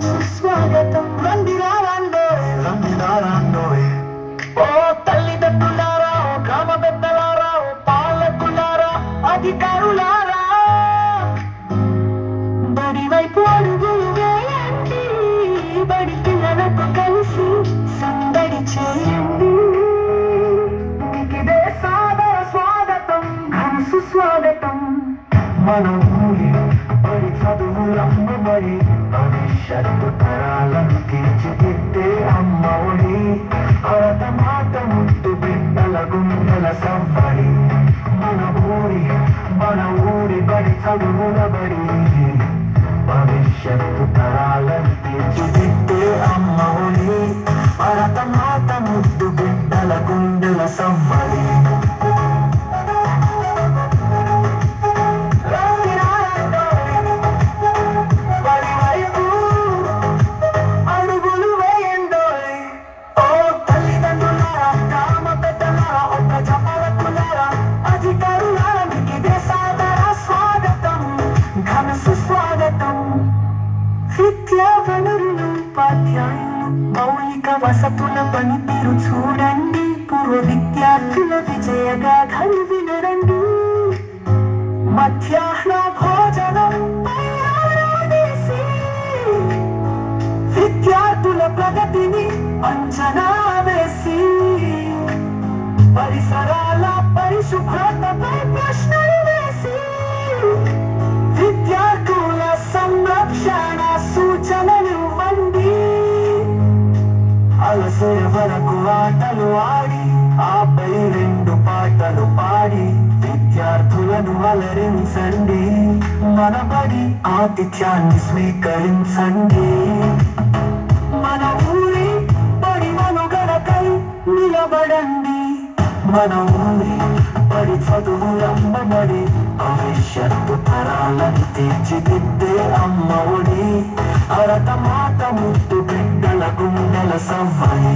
సుస్వాగతం రండిరారండోయ్ ఓ తల్లిదండ్రులారా ఓ గ్రామ పెద్దలారా ఓ పాలకులారా అధికారులారా బడి వైపు అడుగులు వేయండి బడి పిల్లలకు కలిసి సందడి చేయండి మీకిదే సాదర స్వాగతం ఘన సుస్వాగతం మన ఊరి బడి చదువులమ్మ బడి భవిష్యత్తు తరాలను తీర్చిదిద్దే అమ్మ ఒడి భరత మాత ముద్దు బిడ్డల గుండెల సవ్వడి మన ఊరి బడి చదువుల బడి భవిష్యత్తు తరాలను తీర్చిదిద్దే అమ్మ ఒడి భరత మాత ముద్దు బిడ్డల గుండెల సవ్వడి విద్యా వనరులు ఉపాధ్యాయులు మౌలిక వసతుల పనితీరు చూడండి పూర్వ విద్యార్థుల విజయగాథలు వినరండి మధ్యాహ్న భోజనం విద్యార్థుల ప్రగతిని అంచనా వేసి పరిసరాల పరిశుభ్రతపై ప్రశ్నలు వేసి విద్యార్థుల సంరక్షణ సూచనలు ఇవ్వండి అలసే వరకు ఆటలు ఆడి ఆపై 2 పాటలు పాడి విద్యార్థులను అలరించండి మన బడి ఆతిథ్యాన్ని స్వీకరించండి మన ఊరి బడి మనుగడకై నిలబడండి మన ఊరి బడి చదువులమ్మ బడి భవిష్యత్తు తరాలను తీర్చిదిద్దే అమ్మ ఒడి భరత మాత ముద్దు బిడ్డల గుండెల సవ్వడి